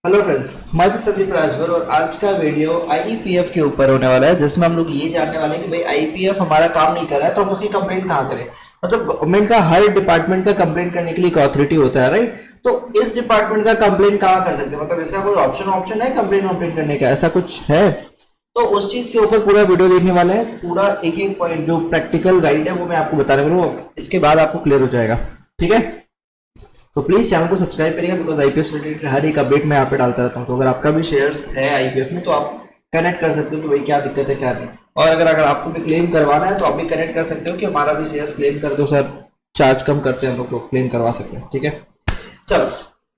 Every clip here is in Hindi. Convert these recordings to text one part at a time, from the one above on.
हेलो फ्रेंड्स, मैं संदीप राजभर और आज का वीडियो आईईपीएफ के ऊपर होने वाला है, जिसमें हम लोग ये जानने वाले हैं कि भाई आईईपीएफ हमारा काम नहीं कर रहा है तो हम उसकी कंप्लेंट कहाँ करें। मतलब गवर्नमेंट का हर डिपार्टमेंट का कंप्लेंट करने के लिए एक अथॉरिटी होता है, राइट। तो इस डिपार्टमेंट का कंप्लेंट कहाँ कर सकते हैं, मतलब इसका कोई ऑप्शन है कंप्लेंट करने का, ऐसा कुछ है? तो उस चीज के ऊपर पूरा वीडियो देखने वाले हैं। पूरा एक एक पॉइंट जो प्रैक्टिकल गाइड है वो मैं आपको बताने वाला हूँ, इसके बाद आपको क्लियर हो जाएगा, ठीक है। तो प्लीज चैनल को सब्सक्राइब करिएगा, बिकॉज आईपीएफ रिलेटेड हर एक अपडेट मैं यहाँ पे डालता रहता हूँ। तो अगर आपका भी शेयर्स है आईपीएफ में तो आप कनेक्ट कर सकते हो कि भाई क्या दिक्कत है क्या नहीं। और अगर आपको भी क्लेम करवाना है तो आप भी कनेक्ट कर सकते हो कि हमारा भी शेयर्स क्लेम कर दो सर, चार्ज कम करते हैं हम लोग, क्लेम करवा सकते हैं, ठीक है। चलो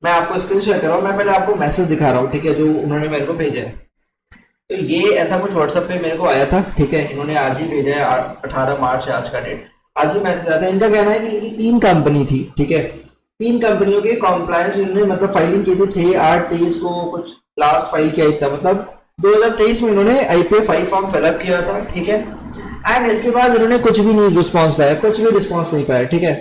मैं आपको स्क्रीन शेयर कर रहा हूँ। मैं पहले आपको मैसेज दिखा रहा हूँ, ठीक है, जो उन्होंने मेरे को भेजा है। तो ये ऐसा कुछ व्हाट्सएप पे मेरे को आया था, ठीक है। इन्होंने आज ही भेजा है, 18 मार्च है आज का डेट, आज ही मैसेज आया था। इनका कहना है कि इनकी 3 कंपनी थी, ठीक है। 3 कंपनियों के कॉम्प्लायंस इन्होंने मतलब फाइलिंग की थी 6/8/23 को, कुछ लास्ट फाइल किया था, मतलब 2023 में इन्होंने आईपीएफ 5 फॉर्म फिलअप किया था, ठीक है। एंड इसके बाद इन्होंने कुछ भी नहीं रिस्पॉन्स पाया, कुछ भी रिस्पॉन्स नहीं पाया, ठीक है।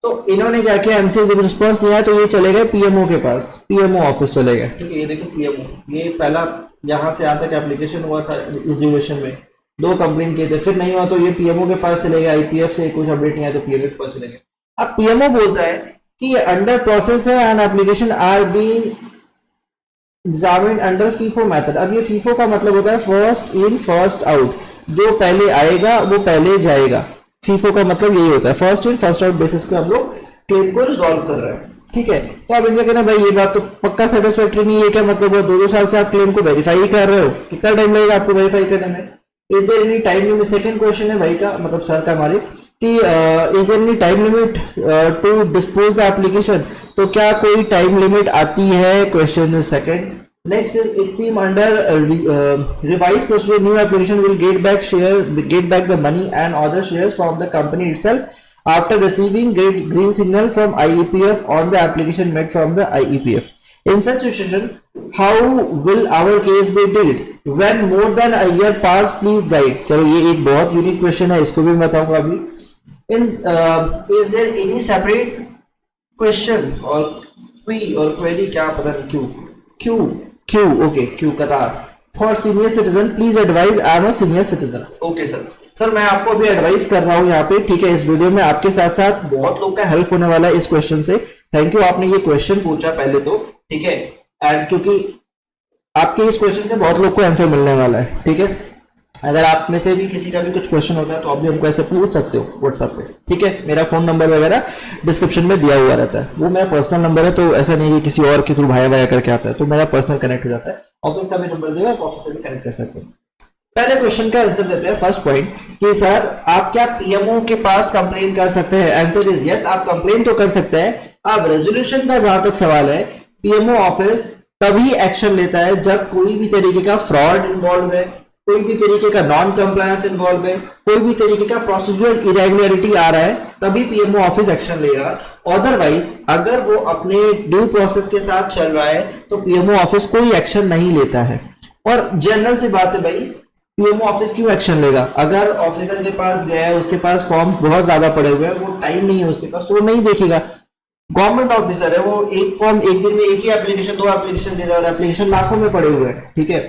तो इन्होंने क्या किया, एमसीए जब रिस्पॉन्स दिया तो ये चले गए पीएमओ के पास, पीएमओ ऑफिस चले गए, ठीक है। ये देखो पीएमओ, ये पहला जहां से यहाँ तक एप्लीकेशन हुआ था इस ड्यूरेशन में 2 कंप्लेंट किए थे, फिर नहीं हुआ तो ये पीएमओ के पास चले गए, आईपीएफ से कुछ अपडेट नहीं आया तो पीएमओ के पास चले गए। अब पीएमओ बोलता है कि ये अंडर प्रोसेस है and application are being examined under FIFO method. अब ये फीफो का मतलब होता है फर्स्ट इन फर्स्ट आउट, जो पहले आएगा वो पहले जाएगा। फीफो का मतलब यही होता है, first in first out basis पे हम लोग क्लेम को रिजॉल्व कर रहे हैं, ठीक है। तो अब इनका कहना भाई ये बात तो पक्का सेटिस्फैक्टरी नहीं है, क्या मतलब वो 2-2 साल से आप क्लेम को वेरीफाई कर रहे हो, कितना टाइम लगेगा आपको वेरीफाई करने में? Is there any time limit? Second question है भाई का, मतलब सर का हमारे, कि is there any time limit to dispose the application? तो क्या कोई टाइम लिमिट आती है? Question is second. Next is it seem under revised procedure new application will get back the money and other shares from the company itself after receiving green signal from IEPF on the application made from the IEPF. In such situation, how will our case be dealt when more than a year pass? Please guide. चलो ये एक बहुत यूनिक क्वेश्चन है, इसको भी मैं बताऊंगा अभी। In is there any separate question or query, क्या पता नहीं, क्यू ओके, क्यू कतार for senior citizen please advise, I am a senior citizen. Okay sir मैं आपको अभी एडवाइस कर रहा हूँ यहाँ पे, ठीक है। इस वीडियो में आपके साथ साथ बहुत लोग का हेल्प होने वाला है इस क्वेश्चन से। थैंक यू, आपने ये क्वेश्चन पूछा पहले तो, ठीक है। एंड क्योंकि आपके इस क्वेश्चन से बहुत लोग को आंसर मिलने वाला है, ठीक है। अगर आप में से भी किसी का भी कुछ क्वेश्चन होता है तो आप भी हमको ऐसे पूछ सकते हो व्हाट्सएप पे, ठीक है। मेरा फोन नंबर वगैरह डिस्क्रिप्शन में दिया हुआ रहता है, वो मेरा पर्सनल नंबर है, तो ऐसा नहीं कि किसी और के थ्रू भाया करके आता है, तो मेरा पर्सनल कनेक्ट हो जाता है। ऑफिस का भी नंबर देगा, आप ऑफिस से भी कनेक्ट कर सकते हैं। पहले क्वेश्चन का आंसर देते हैं। फर्स्ट पॉइंट कि सर आप क्या पीएमओ के पास कंप्लेन कर सकते हैं? आंसर इज यस, आप कंप्लेन तो कर सकते हैं। अब रेजोल्यूशन का जहां तक सवाल है, पीएमओ ऑफिस तभी एक्शन लेता है जब कोई भी तरीके का फ्रॉड इन्वॉल्व है, कोई भी तरीके का नॉन कंप्लायंस इन्वॉल्व है, कोई भी तरीके का प्रोसीजरल इरेगुलरिटी आ रहा है, तभी पीएमओ ऑफिस एक्शन लेगा। अदरवाइज अगर वो अपने ड्यू प्रोसेस के साथ चल रहा है तो पीएमओ ऑफिस कोई एक्शन नहीं लेता है। और जनरल सी बात है भाई, पीएमओ ऑफिस क्यों एक्शन लेगा? अगर ऑफिसर के पास गया है, उसके पास फॉर्म बहुत ज्यादा पड़े हुए हैं, वो टाइम नहीं है उसके पास, तो वो नहीं देखेगा। गवर्नमेंट ऑफिसर है, वो एक फॉर्म एक दिन में एक ही एप्लीकेशन 2 एप्लीकेशन दे रहा है, और एप्लीकेशन लाखों में पड़े हुए हैं, ठीक है।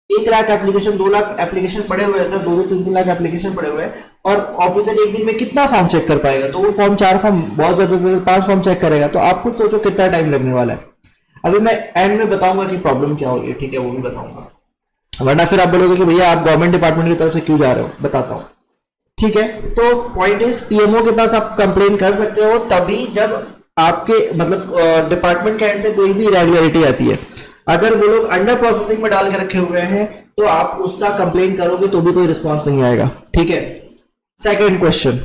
1 लाख एप्लीकेशन, 2 लाख एप्लीकेशन पड़े हुए हैं सर, 2-3 लाख एप्लीकेशन पड़े हुए हैं, और ऑफिसर एक दिन में कितना फॉर्म चेक कर पाएगा? तो वो फॉर्म 4 फॉर्म, बहुत ज्यादा से ज्यादा 5 फॉर्म चेक करेगा। तो आप खुद सोचो कितना टाइम लगने वाला है। अभी मैं एंड में बताऊंगा कि प्रॉब्लम क्या हो रही है, ठीक है, वो भी बताऊंगा, वरना फिर आप बोलोगे कि भैया आप गवर्नमेंट डिपार्टमेंट की तरफ से क्यों जा रहे हो, बताता हूँ, ठीक है। तो पॉइंट इज पीएमओ के पास आप कंप्लेन कर सकते हो तभी जब आपके मतलब डिपार्टमेंट के एंड से कोई भी इरेगुलरिटी आती है। अगर वो लोग अंडर प्रोसेसिंग में डाल के रखे हुए हैं तो आप उसका कंप्लेन करोगे तो भी कोई रिस्पॉन्स नहीं आएगा, ठीक है। सेकंड क्वेश्चन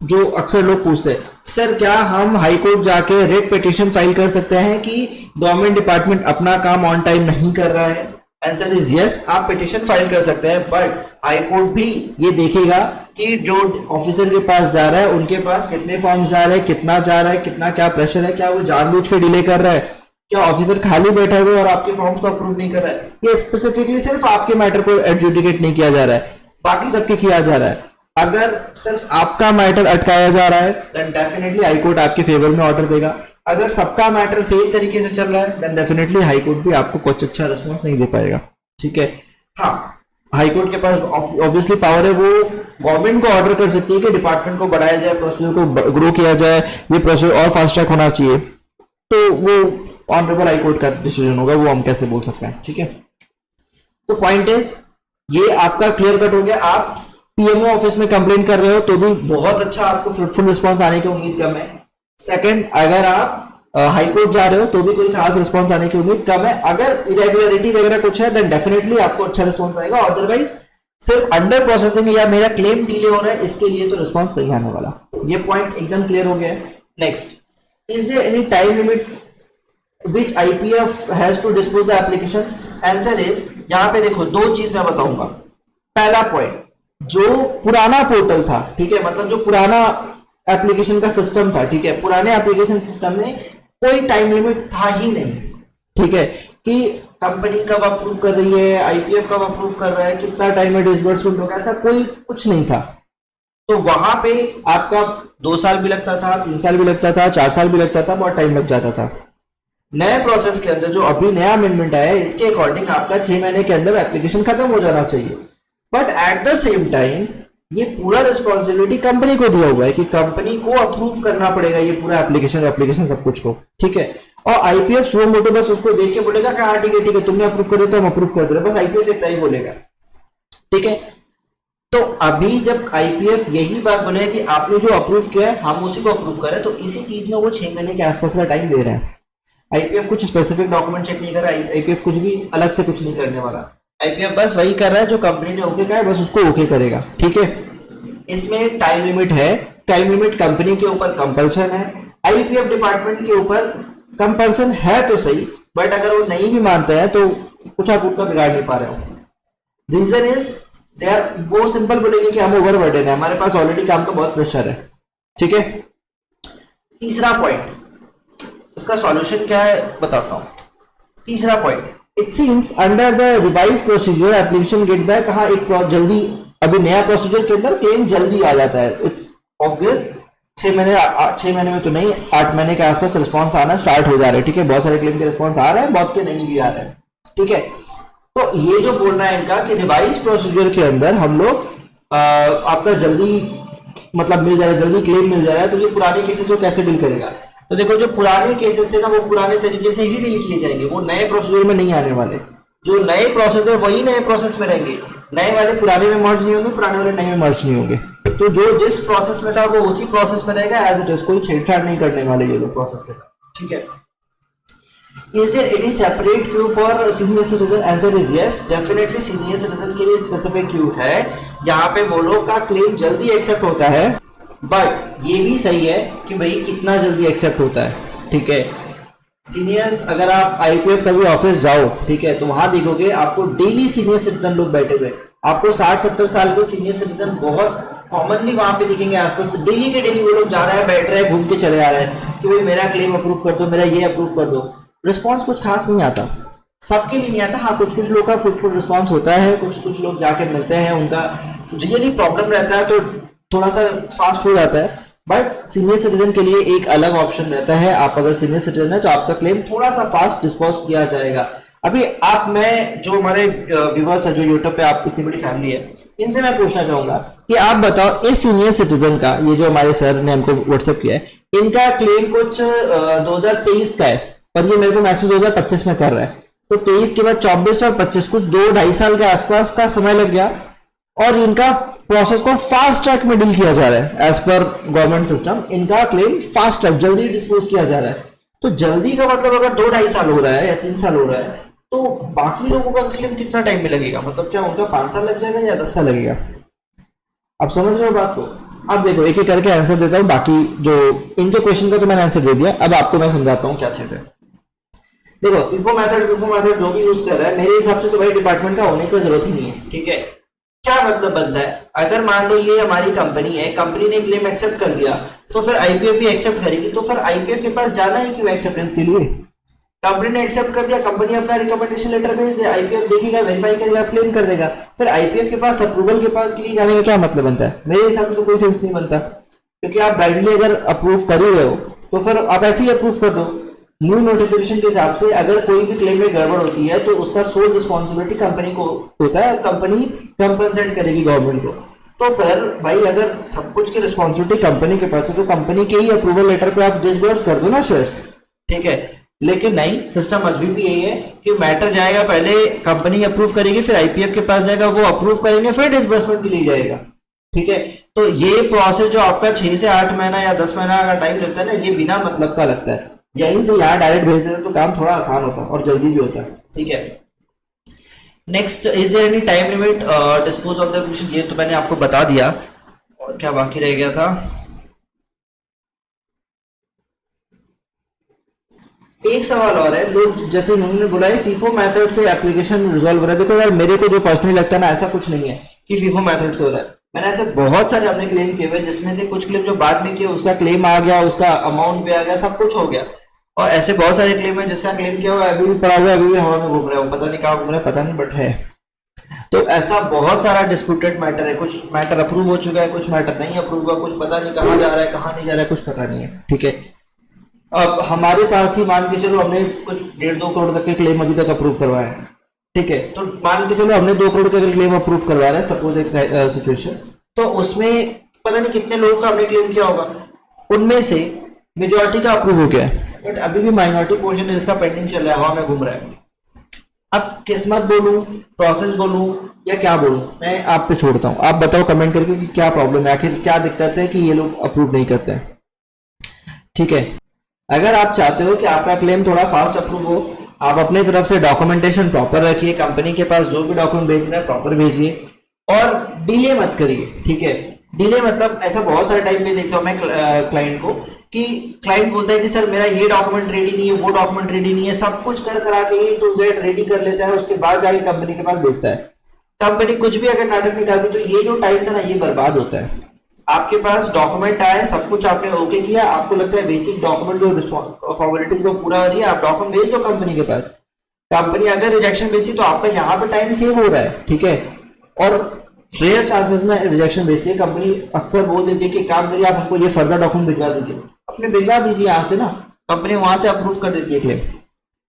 जो अक्सर लोग पूछते हैं, सर क्या हम हाई कोर्ट जाके रेट पिटीशन फाइल कर सकते हैं कि गवर्नमेंट डिपार्टमेंट अपना काम ऑन टाइम नहीं कर रहा है? आंसर इज यस, आप पिटीशन फाइल कर सकते हैं, बट हाई कोर्ट भी ये देखेगा कि जो ऑफिसर के पास जा रहा है उनके पास कितने फॉर्म्स जा रहे हैं, कितना जा रहा है, कितना क्या प्रेशर है, क्या वो जानबूझ के डिले कर रहा है, क्या ऑफिसर खाली बैठा हुआ है और आपके फॉर्म्स को अप्रूव नहीं कर रहा है। ये स्पेसिफिकली सिर्फ आपके मैटर को एडजुडिकेट नहीं किया जा रहा है, बाकी सबके किया जा रहा है। अगर सिर्फ आपका मैटर अटकाया जा रहा है देन डेफिनेटली हाई कोर्ट आपके फेवर में ऑर्डर देगा। अगर सबका मैटर सेम तरीके से चल रहा है देन डेफिनेटली हाई कोर्ट भी आपको कुछ अच्छा रिस्पॉन्स नहीं दे पाएगा, ठीक है। हाँ, हाई कोर्ट के पास ऑब्वियसली पावर है, वो गवर्नमेंट को ऑर्डर कर सकती है कि डिपार्टमेंट को बढ़ाया जाए, प्रोसीजर को ग्रो किया जाए, ये प्रोसीजर और फास्ट ट्रैक होना चाहिए, तो वो ऑनरेबल हाई कोर्ट का डिसीजन होगा, वो हम कैसे बोल सकते हैं, ठीक है। तो पॉइंट इज ये आपका क्लियर कट हो गया। आप पीएमओ ऑफिस में कंप्लेन कर रहे हो तो भी बहुत अच्छा आपको फ्रूटफुल रिस्पॉन्स आने की उम्मीद कम है। सेकंड, अगर आप हाई कोर्ट जा रहे हो तो भी कोई खास रिस्पॉन्स आने की उम्मीद कम है। अगर इरेगुलरिटी वगैरह कुछ है देन डेफिनेटली आपको अच्छा रिस्पॉन्स आएगा, अदरवाइज सिर्फ अंडर प्रोसेसिंग या मेरा क्लेम डिले हो रहा है इसके लिए तो रिस्पॉन्स नहीं आने वाला। ये पॉइंट एकदम क्लियर हो गया है। Next, is there any time limit which IPF has to dispose the application? Answer is, यहाँ पे देखो दो चीज मैं बताऊंगा। पहला पॉइंट, जो पुराना पोर्टल था, ठीक है, मतलब जो पुराना एप्लीकेशन का सिस्टम था, ठीक है, पुराने एप्लीकेशन सिस्टम में कोई टाइम लिमिट था ही नहीं, ठीक है, कि कंपनी कब अप्रूव कर रही है, आईपीएफ कब अप्रूव कर रहा है, कितना टाइम में डिसबर्समेंट होगा, ऐसा कोई कुछ नहीं था। तो वहां पे आपका 2 साल भी लगता था, 3 साल भी लगता था, 4 साल भी लगता था, बहुत टाइम लग जाता था। नए प्रोसेस के अंदर जो अभी नया अमेंडमेंट आया है इसके अकॉर्डिंग आपका 6 महीने के अंदर एप्लीकेशन खत्म हो जाना चाहिए। But at the same time ये पूरा रिस्पॉन्सिबिलिटी कंपनी को दिया हुआ है कि कंपनी को अप्रूव करना पड़ेगा ये पूरा एप्लीकेशन सब कुछ को, ठीक है। और आईपीएफ सुओ मोटो बस उसको देख के बोलेगा कि हाँ ठीक है तुमने अप्रूव कर दिया तो हम अप्रूव कर दे रहे, बस आईपीएफ इतना ही बोलेगा, ठीक है। तो अभी जब आईपीएफ यही बात बोलेगा कि आपने जो अप्रूव किया है हम उसी को अप्रूव करें, तो इसी चीज में वो 6 महीने के आसपास का टाइम ले रहे हैं। आईपीएफ कुछ स्पेसिफिक डॉक्यूमेंट चेक नहीं कर रहा, आईपीएफ कुछ भी अलग से कुछ नहीं करने वाला, आईपीएफ बस वही कर रहा है जो कंपनी ने ओके कहा है, बस उसको ओके करेगा, ठीक है। इसमें टाइम लिमिट है, टाइम लिमिट कंपनी के ऊपर कंपल्सन है, आईपीएफ डिपार्टमेंट के ऊपर कंपल्सन है तो सही, बट अगर वो नहीं भी मानते हैं तो कुछ आप उनका बिगाड़ नहीं पा रहे हो। रीजन इज वो सिंपल बोलेंगे कि हम ओवरबर्डन है, हमारे पास ऑलरेडी काम का बहुत प्रेशर है, ठीक है। तीसरा पॉइंट, इसका सॉल्यूशन क्या है बताता हूं। तीसरा point, it seems under the revise procedure application get back, कहा एक जल्दी अभी नया प्रोसीजर के अंदर क्लेम जल्दी आ जाता है। इट्स ऑब्वियस 6 महीने में तो नहीं, 8 महीने के आसपास रिस्पॉन्स आना स्टार्ट हो जा रहे हैं, ठीक है। बहुत सारे क्लेम के रिस्पॉन्स आ रहे हैं, बहुत के नहीं भी आ रहे हैं, ठीक है। तो ये जो बोल रहा है इनका कि रिवाइज प्रोसीजर के अंदर हम लोग आपका जल्दी मतलब मिल जा रहा है, जल्दी क्लेम मिल जा रहा है, तो ये पुराने केसेस को कैसे डील करेगा। तो देखो जो पुराने केसेस थे ना वो पुराने तरीके से ही डील किए जाएंगे, वो नए प्रोसीजर में नहीं आने वाले। जो नए प्रोसेस है वही नए प्रोसेस में रहेंगे, नए वाले पुराने में मर्ज नहीं होंगे, पुराने वाले नए में मर्ज नहीं होंगे। तो जो जिस प्रोसेस में था वो उसी प्रोसेस में रहेगा एज इट इज, कोई छेड़छाड़ नहीं करने वाले ये लोग प्रोसेस के साथ, ठीक है। Is there any separate queue for senior citizen? Answer is yes, definitely senior citizen के लिए specific queue है। यहाँ पे वो लोग का क्लेम जल्दी एक्सेप्ट होता है, बट ये भी सही है कि भाई कितना जल्दी एक्सेप्ट होता है, ठीक है। सीनियर्स, अगर आप आईपीएफ का भी ऑफिस जाओ, ठीक है, तो वहां देखोगे आपको डेली सीनियर सिटीजन लोग बैठे हुए, आपको 60-70 साल के सीनियर सिटीजन बहुत कॉमनली वहां पे दिखेंगे आसपास। डेली के डेली वो लोग जा रहे हैं, बैठ रहे हैं, घूम के चले आ रहे हैं कि भाई मेरा क्लेम अप्रूव कर दो, मेरा ये अप्रूव कर दो। रिस्पॉन्स कुछ खास नहीं आता, सबके लिए नहीं आता। हाँ, कुछ कुछ लोग का फ्रूटफुल रिस्पॉन्स होता है, कुछ कुछ लोग जाके मिलते हैं, उनका रियली प्रॉब्लम रहता है तो थोड़ा सा फास्ट हो जाता है। बट सीनियर सिटीजन के लिए एक अलग ऑप्शन रहता है, आप अगर सीनियर सिटीजन है तो आपका क्लेम थोड़ा सा फास्ट डिस्पोज किया जाएगा। अभी मैं जो हमारे व्यूअर्स है जो यूट्यूब पे आप इतनी बड़ी फैमिली है, इनसे मैं पूछना चाहूंगा कि आप बताओ इस सीनियर सिटीजन का, ये जो हमारे सर ने हमको व्हाट्सएप किया है, इनका क्लेम कुछ 2023 का है और ये मेरे को मैसेज 2025 में कर रहा है, तो 23 के बाद 24 और 25 कुछ 2-2.5 साल के आसपास का समय लग गया और इनका प्रोसेस को फास्ट ट्रैक में डील किया जा रहा है एज पर गवर्नमेंट सिस्टम। इनका क्लेम फास्ट ट्रैक जल्दी डिस्पोज किया जा रहा है। तो जल्दी का मतलब अगर 2-2.5 साल हो रहा है या 3 साल हो रहा है, तो बाकी लोगों का क्लेम कितना टाइम में लगेगा, मतलब क्या उनका 5 साल लग जाएगा या 10 साल लगेगा। आप समझ रहे हो बात को। अब देखो एक एक करके आंसर देता हूँ, बाकी जो इनके क्वेश्चन का तो मैंने आंसर दे दिया, अब आपको मैं समझाता हूँ क्या चीज है। देखो FIFO मेथड जो भी यूज कर रहा है, मेरे हिसाब से तो भाई डिपार्टमेंट का होने की जरूरत ही नहीं है, ठीक है। क्या मतलब बनता है, अगर मान लो ये हमारी कंपनी है, कंपनी ने क्लेम एक्सेप्ट कर दिया तो फिर आईपीएफ भी एक्सेप्ट करेगी, तो फिर आईपीएफ के पास जाना ही क्यों एक्सेप्टेंस के लिए। कंपनी ने एक्सेप्ट कर दिया, कंपनी अपना रिकमेंडेशन लेटर भेज दे, आईपीएफ देखेगा, वेरीफाई करेगा, क्लेम कर देगा, फिर आईपीएफ के पास अप्रूवल के पास के लिए जाने का क्या मतलब बनता है। मेरे हिसाब से तो कोई सेंस नहीं बनता, क्योंकि आप ब्लाइंडली अगर अप्रूव कर ही रहे हो तो फिर आप ऐसे ही अप्रूव कर दो। न्यू नोटिफिकेशन के हिसाब से अगर कोई भी क्लेम में गड़बड़ होती है तो उसका सोल रिस्पॉन्सिबिलिटी कंपनी को होता है, कंपनी कंपनसेट करेगी गवर्नमेंट को। तो फिर भाई अगर सब कुछ की रिस्पॉन्सिबिलिटी कंपनी के पास है तो कंपनी के ही अप्रूवल लेटर पे आप डिसबर्स कर दो ना शेयर्स, ठीक है। लेकिन नहीं, सिस्टम अभी भी यही है कि मैटर जाएगा पहले कंपनी अप्रूव करेगी, फिर आईपीएफ के पास जाएगा, वो अप्रूव करेंगे, फिर डिसबर्समेंट के लिए जाएगा, ठीक है। तो ये प्रोसेस जो आपका 6 से 8 महीना या 10 महीना का टाइम लगता है ना, ये बिना मतलब का लगता है। यहीं से यहाँ डायरेक्ट भेज देते तो काम थोड़ा आसान होता है और जल्दी भी होता है, ठीक है। Next, is there any time limit dispose of the application, ये तो मैंने आपको बता दिया। और क्या बाकी रह गया था, एक सवाल और है। लोग जैसे उन्होंने बोला है फीफो मेथड से एप्लीकेशन रिजॉल्व हो रहा है। देखो यार, मेरे को जो पर्सनली लगता है ना, ऐसा कुछ नहीं है कि फीफो मेथड से हो रहा है। मैंने ऐसे बहुत सारे अपने क्लेम किए हुए, जिसमें से कुछ क्लेम जो बाद में किए उसका क्लेम आ गया, उसका अमाउंट भी आ गया, सब कुछ हो गया। और ऐसे बहुत सारे क्लेम है जिसका क्लेम किया हुआ है, अभी भी पड़ा हुआ है, अभी भी हवा में घूम रहा है, पता नहीं कहाँ घूम रहा है, पता नहीं, बट है। तो ऐसा बहुत सारा डिस्प्यूटेड मैटर है। कुछ मैटर अप्रूव हो चुका है, कुछ मैटर नहीं अप्रूव हुआ, कुछ पता नहीं कहाँ जा रहा है, कहाँ नहीं जा रहा है, कुछ पता नहीं है, ठीक है। अब हमारे पास ही मान के चलो हमने कुछ 1.5-2 करोड़ तक के क्लेम अभी तक अप्रूव करवाए हैं, ठीक है। तो मान के चलो हमने 2 करोड़ के क्लेम अप्रूव करवा रहे हैं, सपोज एक सिचुएशन, तो उसमें पता नहीं कितने लोगों का हमने क्लेम किया होगा, उनमें से मेजोरिटी का अप्रूव हो गया है, बट अभी भी माइनॉरिटी पोर्शन है जिसका पेंडिंग चल रहा है, हवा में घूम रहा है। अब किस्मत बोलूं, प्रोसेस बोलूं, या क्या बोलूं, मैं आप पे छोड़ता हूं। आप बताओ कमेंट करके कि क्या प्रॉब्लम है, आखिर क्या दिक्कत है कि ये लोग अप्रूव नहीं करते हैं, ठीक है। अगर आप चाहते हो कि आपका क्लेम थोड़ा फास्ट अप्रूव हो, आप अपने तरफ से डॉक्यूमेंटेशन प्रॉपर रखिए, कंपनी के पास जो भी डॉक्यूमेंट भेज रहे हैं प्रॉपर भेजिए, और डिले मत करिए, ठीक है। डिले मतलब ऐसा बहुत सारे टाइम में देखता हूँ मैं क्लाइंट को, कि क्लाइंट बोलता है कि सर मेरा ये डॉक्यूमेंट रेडी नहीं है, वो डॉक्यूमेंट रेडी नहीं है, सब कुछ कर करा के A to Z रेडी कर लेता है, उसके बाद जाके कंपनी के पास भेजता है। कंपनी कुछ भी अगर नाटक निकालती तो ये जो टाइम था ना, ये बर्बाद होता है। आपके पास डॉक्यूमेंट आए, सब कुछ आपने ओके किया, आपको लगता है बेसिक डॉक्यूमेंट जो फॉर्मेलिटीज को पूरा हो रही है, आप डॉक्यूमेंट भेज दो कंपनी के पास। कंपनी अगर रिजेक्शन भेजती तो आपका यहाँ पे टाइम सेव हो रहा है, ठीक है। और रेयर चांसेस में रिजेक्शन भेजती है कंपनी, अक्सर बोल देती है कि काम करिए आप हमको ये फर्दर डॉक्यूमेंट भिजवा दीजिए, अपने भिजवा दीजिए यहाँ से ना, कंपनी वहां से अप्रूव कर देती है क्लेम,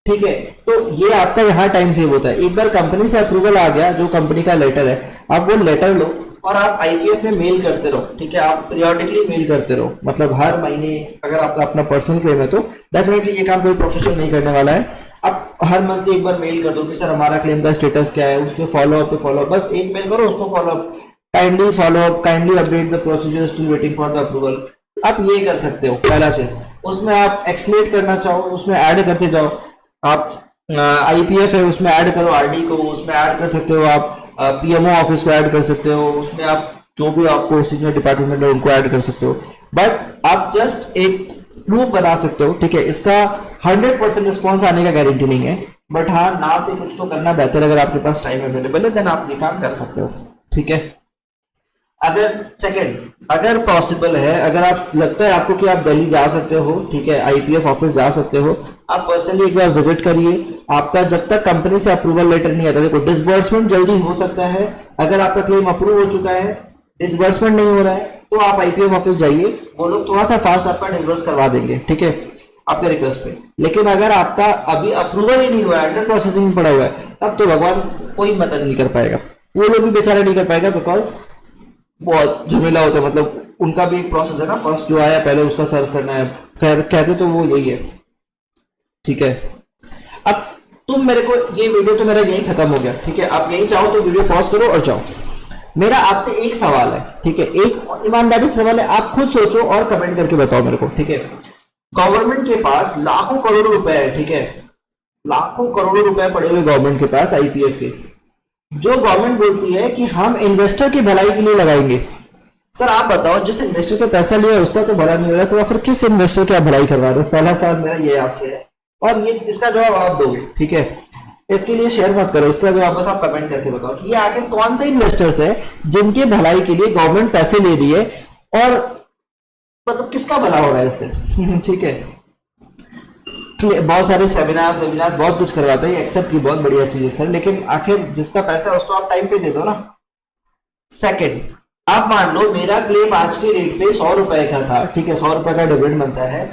ठीक है। तो ये आपका यहाँ टाइम सेव होता है। एक बार कंपनी से अप्रूवल आ गया, जो कंपनी का लेटर है, आप वो लेटर लो और आप आईपीएफ में मेल करते रहो, ठीक है। आप पीरियोडिकली मेल करते रहो, मतलब हर महीने, अगर आपका अपना पर्सनल क्लेम है तो डेफिनेटली ये काम कोई प्रोफेशनल नहीं करने वाला है। आप हर मंथली एक बार मेल कर दो कि सर हमारा क्लेम का स्टेटस क्या है, उसमें फॉलो अप पे फॉलो अप, बस एक मेल करो, उसको follow up, kindly follow up, kindly update the procedure, still waiting for the approval. आप ये कर सकते हो, पहला चीज। उसमें आप एक्सलेट करना चाहो, उसमें ऐड करते जाओ। आप आईपीएफ है उसमें ऐड करो, आरडी को उसमें ऐड कर सकते हो, आप पीएमओ ऑफिस को ऐड कर सकते हो, उसमें आप जो भी आपको सीनियर डिपार्टमेंट है उनको ऐड कर सकते हो। बट आप जस्ट एक प्रूफ बना सकते हो, ठीक है। इसका 100% रिस्पॉन्स आने का गारंटी नहीं है, बट हाँ, ना से कुछ तो करना बेहतर। अगर आपके पास टाइम अवेलेबल है देन आप ये काम कर सकते हो, ठीक है। अगर पॉसिबल है, अगर आप लगता है आपको कि आप दिल्ली जा सकते हो, ठीक है, आईपीएफ ऑफिस जा सकते हो, आप पर्सनली एक बार विजिट करिए। आपका जब तक कंपनी से अप्रूवल लेटर नहीं आता, देखो डिसबर्समेंट जल्दी हो सकता है। अगर आपका क्लेम अप्रूव हो चुका है, डिसबर्समेंट नहीं हो रहा है, तो आप आईपीएफ ऑफिस जाइए, वो लोग थोड़ा सा फास्ट आपका डिसबर्स करवा देंगे, ठीक है, आपके रिक्वेस्ट पे। लेकिन अगर आपका अभी अप्रूवल ही नहीं हुआ है, अंडर प्रोसेसिंग में पड़ा हुआ है, तब तो भगवान कोई मदद नहीं कर पाएगा, वो लोग भी बेचारा नहीं कर पाएगा, बिकॉज बहुत झमेला होता है। मतलब उनका भी एक प्रोसेस है ना, फर्स्ट जो आया पहले उसका सर्व करना है, कहते तो वो यही है, ठीक है। अब तुम मेरे को, ये वीडियो तो मेरा यही खत्म हो गया, ठीक है। आप यही चाहो तो वीडियो पॉज करो और जाओ। मेरा आपसे एक सवाल है, ठीक है, एक ईमानदारी से सवाल है, आप खुद सोचो और कमेंट करके बताओ मेरे को, ठीक है। गवर्नमेंट के पास लाखों करोड़ों रुपए है, ठीक है, लाखों करोड़ों रुपए पड़े हुए गवर्नमेंट के पास आईपीएफ के, जो गवर्नमेंट बोलती है कि हम इन्वेस्टर की भलाई के लिए लगाएंगे। सर आप बताओ, जिस इन्वेस्टर का पैसा लिया उसका तो भला नहीं हो रहा, तो फिर किस इन्वेस्टर की भलाई करवा रहे हो? पहला सवाल मेरा ये आपसे है, और ये इसका जवाब आप दोगे, ठीक है। इसके लिए शेयर मत करो, इसका जवाब बस आप कमेंट करके बताओ कि ये आखिर कौन से इन्वेस्टर्स है जिनके भलाई के लिए गवर्नमेंट पैसे ले रही है, और मतलब किसका भला हो रहा है इससे ठीक है। बहुत सारे सेमिनार बहुत कुछ करवाते हैं, एक्सेप्ट की बहुत बढ़िया चीज है सर, लेकिन आखिर जिसका पैसा है उसको आप टाइम पे दे दो ना। सेकंड, आप मान लो मेरा क्लेम आज के रेट पे 100 रुपए का था, ठीक है, 100 रुपए का डिविडेंड बनता है,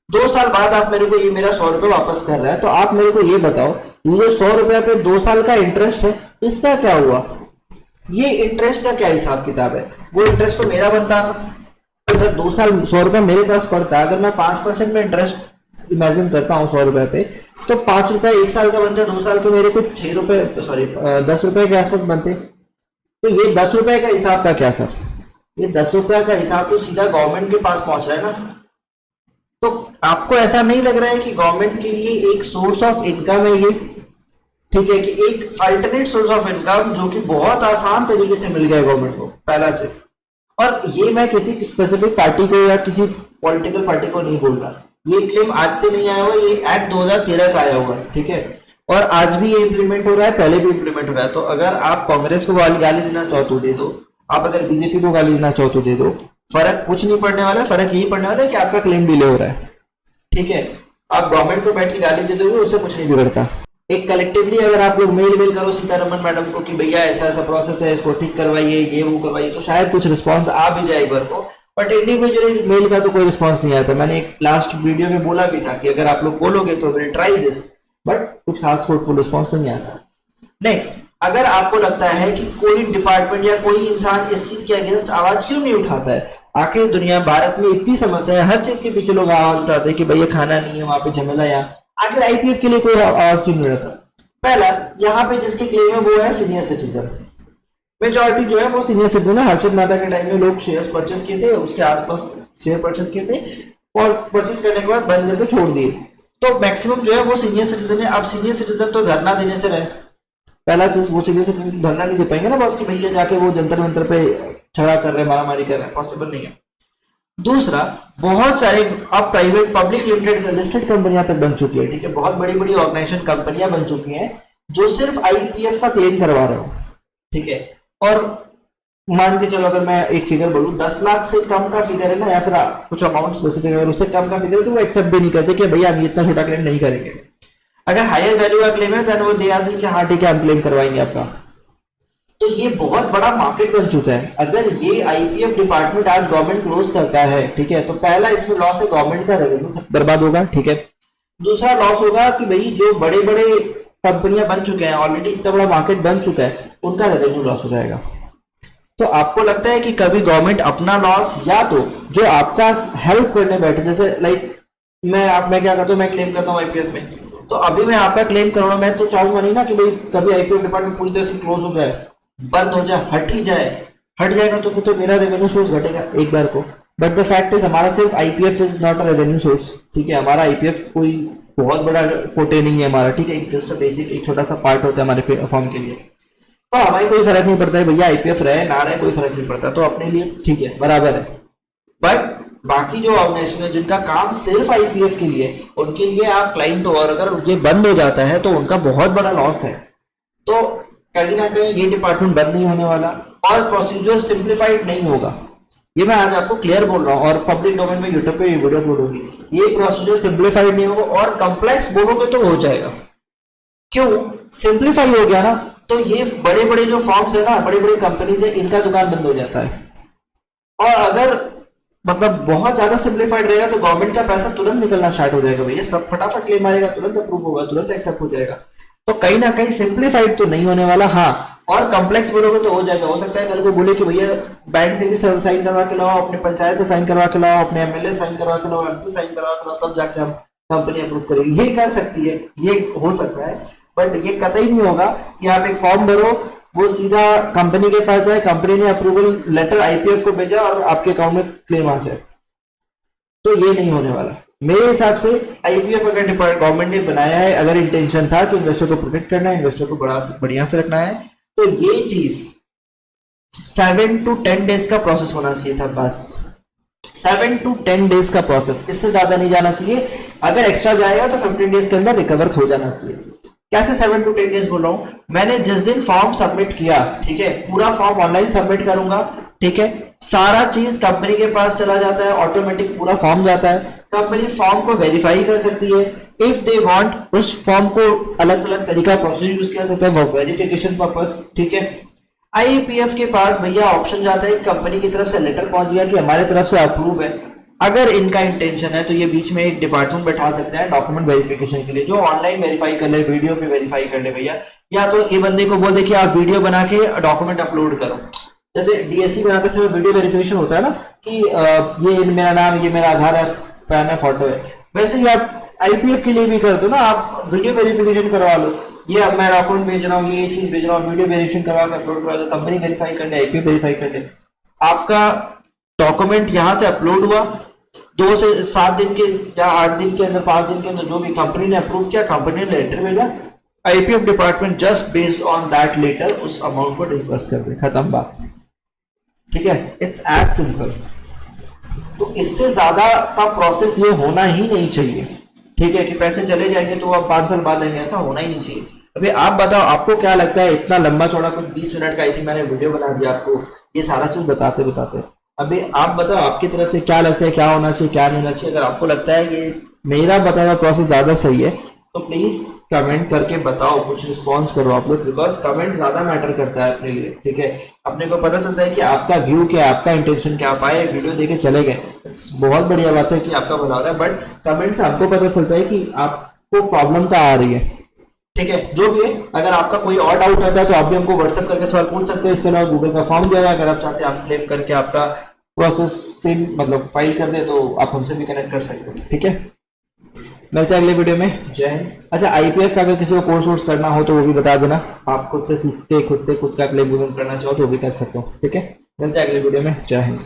2 साल बाद आप मेरे को ये मेरा 100 रुपये वापस कर रहा है, तो आप मेरे को ये बताओ, ये जो 100 रुपये पे 2 साल का इंटरेस्ट है, इसका क्या हुआ? ये इंटरेस्ट का क्या हिसाब किताब है? वो इंटरेस्ट तो मेरा बनता है। अगर 2 साल 100 रुपये मेरे पास पड़ता है, अगर मैं 5% में इंटरेस्ट इमेजिन करता हूँ 100 रुपये पे, तो 5 रुपये 1 साल का बनते हैं, 2 साल के मेरे को 6 रुपये, सॉरी 10 रुपये के आसपास बनते। तो ये 10 रुपये का हिसाब का क्या सर? ये 10 रुपये का हिसाब तो सीधा गवर्नमेंट के पास पहुंच रहा है ना। तो आपको ऐसा नहीं लग रहा है कि गवर्नमेंट के लिए एक सोर्स ऑफ इनकम है ये, ठीक है, कि एक अल्टरनेट सोर्स ऑफ इनकम जो कि बहुत आसान तरीके से मिल गया गवर्नमेंट को, पहला चीज। और ये मैं किसी स्पेसिफिक पार्टी को या किसी पॉलिटिकल पार्टी को नहीं बोल रहा, ये क्लेम आज से नहीं आया हुआ, ये एक्ट 2013 का आया हुआ है, ठीक है, और आज भी ये इंप्लीमेंट हो रहा है, पहले भी इंप्लीमेंट हो रहा है। तो अगर आप कांग्रेस को गाली देना चाहो तो दे दो, आप अगर बीजेपी को गाली देना चाहो तो दे दो, फर्क कुछ नहीं पड़ने वाला है। फर्क यही पड़ने वाला है कि आपका क्लेम डिले हो रहा है, ठीक है। आप गवर्नमेंट को बैठ के गाली दे दोगे, उससे कुछ नहीं बिगड़ता। एक कलेक्टिवली अगर आप लोग मेल करो सीतारमन मैडम को कि भैया ऐसा ऐसा प्रोसेस है, इसको ठीक करवाइए, ये वो करवाइए, तो शायद कुछ रिस्पॉन्स आ भी जाए एक बार को। बट इंडिविजुअली मेल का तो कोई रिस्पॉन्स नहीं आता। मैंने एक लास्ट वीडियो में बोला भी था कि अगर आप लोग बोलोगे तो विल ट्राई दिस, बट कुछ खास फ्रूटफुल रिस्पॉन्स नहीं आता। नेक्स्ट, अगर आपको लगता है कि कोई डिपार्टमेंट या कोई इंसान इस चीज के अगेंस्ट आवाज क्यों नहीं उठाता है, आखिर दुनिया भारत में इतनी समस्या है, हर चीज के पीछे लोग आवाज उठाते हैं कि भैया खाना नहीं है, वहां पे झमेला, यहाँ आखिर आईपीएफ के लिए कोई आवाज क्यों नहीं उठाता? पहला, यहाँ पे जिसके क्लेम है वो है सीनियर सिटीजन। मेजॉरिटी जो है वो सीनियर सिटीजन है। हर्षद मेहता के टाइम में लोग शेयर्स परचेस किए थे, उसके आसपास शेयर परचेस किए थे और परचेस करने के बाद बंद करके छोड़ दिए। तो मैक्सिमम जो है वो सीनियर सिटीजन है। अब सीनियर सिटीजन तो धरना देने से रहे, पहला चीज, वो सीनियर सिटीजन धरना नहीं दे पाएंगे ना बॉस की भैया जाके वो जंतर मंतर पे झगड़ा कर रहे हैं, मारामारी कर रहे हैं, पॉसिबल नहीं है। दूसरा, बहुत सारे अब प्राइवेट पब्लिक लिमिटेड लिस्टेड कंपनियां तक बन चुकी है, ठीक है, बहुत बड़ी बड़ी ऑर्गेनाइजेशन कंपनियां बन चुकी हैं जो सिर्फ आईपीएफ का क्लेम करवा रहे हो, ठीक है। और मान के चलो अगर मैं एक फिगर बोलूं, 10 लाख से कम का फिगर है ना, या फिर कुछ अमाउंट स्पेसिफिक अगर उससे कम का फिगर है तो वो एक्सेप्ट भी नहीं करते कि भैया हम इतना छोटा क्लेम नहीं करेंगे। अगर हायर वैल्यू का क्लेम है तो वो दे आते कि हाँ ठीक है हम क्लेम करवाएंगे आपका। तो ये बहुत बड़ा मार्केट बन चुका है। अगर ये आईपीएफ डिपार्टमेंट आज गवर्नमेंट क्लोज करता है, ठीक है, तो पहला इसमें लॉस है, गवर्नमेंट का रेवेन्यू बर्बाद होगा, ठीक है। दूसरा लॉस होगा कि भाई जो बड़े बड़े कंपनियां बन चुके हैं, ऑलरेडी इतना बड़ा मार्केट बन चुका है, उनका रेवेन्यू लॉस हो जाएगा। तो आपको लगता है कि कभी गवर्नमेंट अपना लॉस या तो जो आपका हेल्प करने बैठे, जैसे लाइक मैं क्या करता हूँ, मैं क्लेम करता हूँ आईपीएफ में, तो अभी मैं आपका क्लेम कर रहा हूँ, मैं तो चाहूंगा नहीं ना कि भाई कभी आईपीएफ डिपार्टमेंट पूरी तरह से क्लोज हो जाए, बंद हो जाए, हट जाएगा तो फिर तो मेरा रेवेन्यू सोर्स घटेगा एक बार को। बट द फैक्ट इज हमारा सिर्फ IPF is not a revenue source, ठीक है, हमारा आईपीएफ कोई बहुत बड़ा फोटे नहीं है हमारा, ठीक है, जस्ट अ बेसिक एक छोटा सा पार्ट होता है हमारे फॉर्म के लिए। तो हमारे कोई फर्क नहीं पड़ता है भैया आईपीएफ रहे ना रहे, कोई फर्क नहीं पड़ता, तो अपने लिए ठीक है, बराबर है। बट बाकी जो ऑर्गेनाइजेशन है जिनका काम सिर्फ आईपीएफ के लिए, उनके लिए आप क्लाइंट हो और अगर ये बंद हो जाता है तो उनका बहुत बड़ा लॉस है। तो कहीं ना कहीं ये डिपार्टमेंट बंद नहीं होने वाला और प्रोसीजर सिंप्लीफाइड नहीं होगा, ये मैं आज आपको क्लियर बोल रहा हूँ और पब्लिक डोमेन में यूट्यूब पे वीडियो अपलोड होगी। ये प्रोसीजर सिंप्लीफाइड नहीं होगा और कॉम्प्लेक्स बोलोगे तो हो जाएगा। क्यों? सिंप्लीफाई हो गया ना, तो ये बड़े बड़े जो फॉर्म्स है ना, बड़े बड़े कंपनीज है, इनका दुकान बंद हो जाता है। और अगर मतलब बहुत ज्यादा सिंप्लीफाइड रहेगा तो गवर्नमेंट का पैसा तुरंत निकलना स्टार्ट हो जाएगा, भैया सब फटाफट क्लेम आएगा, तुरंत अप्रूव होगा, तुरंत एक्सेप्ट हो जाएगा। तो कहीं ना कहीं सिंप्लीफाइड तो नहीं होने वाला, हाँ, और कॉम्प्लेक्स बोलोगे तो हो जाएगा। हो सकता है कल को बोले कि भैया बैंक से भी साइन करवा के लाओ, अपने पंचायत से साइन करवा के लाओ, अपने एमएलए साइन करवा के लाओ, एमपी साइन करवा के लाओ, तब जाके हम कंपनी अप्रूव करेगी। ये कर सकती है, ये हो सकता है, बट ये कतई नहीं होगा कि आप एक फॉर्म भरो, वो सीधा कंपनी के पास है, कंपनी ने अप्रूवल लेटर आईपीएफ को भेजा और आपके अकाउंट में क्लेम आ जाए, तो ये नहीं होने वाला मेरे हिसाब से। आईपीएफ अगर गवर्नमेंट ने बनाया है, अगर इंटेंशन था कि इन्वेस्टर को प्रोटेक्ट करना है, इन्वेस्टर को बढ़िया से रखना है, तो ये चीज 7 to 10 डेज का प्रोसेस होना चाहिए था, बस 7 to 10 डेज का प्रोसेस, इससे ज्यादा नहीं जाना चाहिए। अगर एक्स्ट्रा जाएगा तो 15 डेज के अंदर रिकवर हो जाना चाहिए। कैसे 7 to 10 डेज बोल रहा हूं? मैंने जिस दिन फॉर्म सबमिट किया, ठीक है, पूरा फॉर्म ऑनलाइन सबमिट करूंगा, ठीक है, सारा चीज कंपनी के पास चला जाता है, ऑटोमेटिक पूरा फॉर्म जाता है, कंपनी फॉर्म को वेरीफाई कर सकती है। इफ दे वांट उस फॉर्म को अलग अलग तरीका प्रोसीजर यूज किया सकता है वो वेरिफिकेशन पर्पस, ठीक है। आईपीएफ के पास भैया ऑप्शन जाता है, कंपनी की तरफ से लेटर पहुंच गया कि हमारे तरफ से अप्रूव है, अगर इनका इंटेंशन है तो ये बीच में एक डिपार्टमेंट बैठा सकते हैं डॉक्यूमेंट वेरिफिकेशन के लिए, जो ऑनलाइन वेरीफाई कर ले, वीडियो पे वेरीफाई कर ले भैया। या तो ये बंदे को बोल दे कि आप वीडियो बना के डॉक्यूमेंट अपलोड करो, जैसे डीएससी बनाते समय वीडियो वेरिफिकेशन होता है ना कि ये मेरा नाम, ये मेरा आधार है, पैन है, फोटो है, वैसे ही आप आईपीएफ के लिए भी कर दो ना, आप वीडियो वेरिफिकेशन करवा लो। ये अब मैं डॉक्यूमेंट भेज रहा हूँ, ये चीज भेज रहा हूँ, वीडियो वेरिफिकेशन करवा के अपलोड करवा दो, कंपनी वेरीफाई कर ले, आईपीएफ वेरीफाई कर ले, आपका डॉक्यूमेंट यहाँ से अपलोड हुआ, 2 से 7 दिन के या 8 दिन के अंदर, 5 दिन के अंदर, जो भी कंपनी ने अप्रूव किया, कंपनी ने लेटर भेजा, IPF department just based on that letter उस अमाउंट को डिस्बर्स कर दे, खत्म बात। ठीक है, इट्स एज सिंपल। तो इससे ज्यादा का प्रोसेस ये होना ही नहीं चाहिए। ठीक है, कि पैसे चले जाएंगे तो अब 5 साल बाद आएंगे, ऐसा होना ही नहीं चाहिए। अभी आप बताओ, आपको क्या लगता है, इतना लंबा चौड़ा कुछ 20 मिनट का आई थिंक मैंने वीडियो बना दिया आपको ये सारा चीज बताते बताते। अभी आप बताओ, आपकी तरफ से क्या लगता है, क्या होना चाहिए, क्या नहीं होना चाहिए। अगर आपको लगता है ये मेरा बताया हुआ प्रोसेस ज्यादा सही है तो प्लीज कमेंट करके बताओ, कुछ रिस्पॉन्स करो आप लोग, बिकॉज कमेंट ज्यादा मैटर करता है अपने लिए। ठीक है, अपने को पता चलता है कि आपका व्यू क्या है, आपका इंटेंशन क्या, आप आए वीडियो देके चले गए, बहुत बढ़िया बात है कि आपका भला हो रहा है, बट कमेंट से आपको पता चलता है कि आपको प्रॉब्लम कहाँ आ रही है। ठीक है, जो भी है, अगर आपका कोई और डाउट आता है तो आप भी हमको व्हाट्सएप करके सवाल पूछ सकते हैं। इसके अलावा गूगल का फॉर्म दिया हुआ है, अगर आप चाहते हैं आप क्लेम करके आपका प्रोसेस से मतलब फाइल कर दे तो आप हमसे भी कनेक्ट कर सकते हो। ठीक है, मिलते हैं अगले वीडियो में। जय हिंद। अच्छा, आईपीएफ का अगर किसी को कोर्स वोर्स करना हो तो वो भी बता देना, आप खुद से सीख के खुद का क्लेम करना चाहो तो वो भी कर सकते हो। ठीक है, मिलते हैं अगले वीडियो में। जय हिंद।